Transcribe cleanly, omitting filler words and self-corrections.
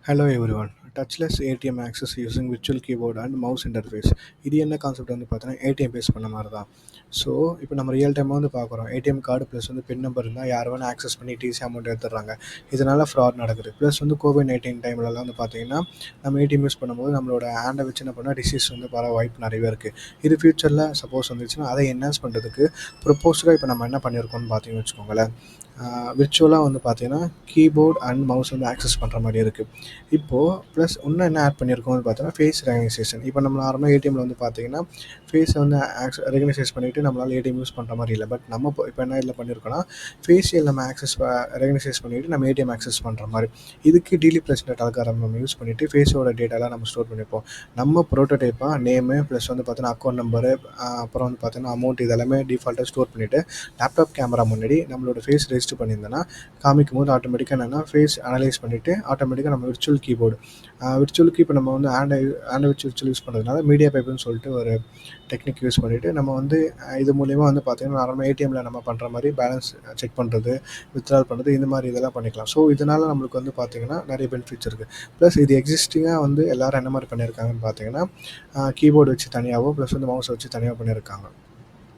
Hello everyone. Touchless ATM access using virtual keyboard and mouse interface. இது என்ன concept வந்து பார்த்தீங்கன்னா ஏடிஎம் பேஸ் பண்ண மாதிரி தான். ஸோ இப்போ நம்ம ரியல் டைமாக வந்து பார்க்குறோம். ஏடிஎம் கார்டு ப்ளஸ் வந்து பின் நம்பர் இருந்தால் யார் வேணால் ஆக்சஸ் பண்ணி டிசி அமௌண்ட் எடுத்துடுறாங்க. இதனால் ஃப்ராட் நடக்குது. ப்ளஸ் வந்து கோவிட்-19 டைம்லலாம் வந்து பார்த்தீங்கன்னா நம்ம ஏடிஎம் யூஸ் பண்ணும்போது நம்மளோட ஹேண்டை வச்சு என்ன பண்ணால் டிசீஸ் வந்து வர வாய்ப்பு நிறையவே இருக்குது. இது ஃப்யூச்சரில் சப்போஸ் வந்துச்சுன்னா அதை என்ஹான்ஸ் பண்ணுறதுக்கு ப்ரொப்போஸ்டாக இப்போ நம்ம என்ன பண்ணியிருக்கோம்னு பார்த்தீங்கன்னு வச்சுக்கோங்களேன். விர்ச்சுவலாக வந்து பார்த்தீங்கன்னா கீபோர்ட் அண்ட் மவுஸ் வந்து ஆக்சஸ் பண்ணுற மாதிரி இருக்குது. இப்போது ப்ளஸ் இன்னும் என்ன ஆட் பண்ணியிருக்கோம்னு பார்த்தீங்கன்னா ஃபேஸ் ரெகனைசேஷன். இப்போ நம்ம நார்மலாக ஏடிஎம்மில் வந்து பார்த்தீங்கன்னா ஃபேஸை வந்து ரெகனைசேஸ் பண்ணிவிட்டு நம்மளால் ஏடிஎம் யூஸ் பண்ணுற மாதிரி இல்லை. பட் நம்ம இப்போ என்ன இதில் பண்ணியிருக்கோன்னா ஃபேஷியல் நம்ம ரெகனைசேஸ் பண்ணிவிட்டு நம்ம ஏடிஎம் ஆக்சஸ் பண்ணுற மாதிரி. இதுக்கு டீலி ப்ரெசிடென்ட் அல்காரம் நம்ம யூஸ் பண்ணிவிட்டு ஃபேஸோட டேட்டாலாம் நம்ம ஸ்டோர் பண்ணியிருப்போம். நம்ம ப்ரோட்டோடைப்பாக நேமு ப்ளஸ் வந்து பார்த்தீங்கன்னா அக்கௌண்ட் நம்பரு, அப்புறம் வந்து பார்த்தீங்கன்னா அமௌண்ட் இதெல்லாமே டிஃபால்ட்டாக ஸ்டோர் பண்ணிவிட்டு லேப்டாப் கேமரா முன்னாடி நம்மளோட ஃபேஸ் ரெஜிஸ்டர் பண்ணியிருந்தேன்னா காமிக்கும் போது ஆட்டோமேட்டிக்காக என்னென்னா ஃபேஸ் அனலைஸ் பண்ணிவிட்டு ஆட்டோமேட்டிக்காக நம்ம விர்ச்சுவல் கீபோர்டு விர்ச்சுவலுக்கு இப்போ நம்ம வந்து ஹேண்டை வச்சு விர்ச்சுவல் யூஸ் பண்ணுறதுனால மீடியா பைப்புன்னு சொல்லிட்டு ஒரு டெக்னிக் யூஸ் பண்ணிவிட்டு நம்ம வந்து இது மூலிமா வந்து பார்த்திங்கன்னா நார்மலாக ஏடிஎம்மில் நம்ம பண்ணுற மாதிரி பேலன்ஸ் செக் பண்ணுறது, வித்ட்ரால் பண்ணுறது, இந்த மாதிரி இதெல்லாம் பண்ணிக்கலாம். ஸோ இதனால் நம்மளுக்கு வந்து பார்த்திங்கன்னா நிறைய பெனிஃபிட்ஸ் இருக்குது. ப்ளஸ் இது எக்ஸிஸ்டிங்காக வந்து எல்லோரும் என்ன மாதிரி பண்ணியிருக்காங்கன்னு பார்த்தீங்கன்னா கீபோர்டு வச்சு தனியாகவும் ப்ளஸ் வந்து மவுஸை வச்சு தனியாக பண்ணியிருக்காங்க.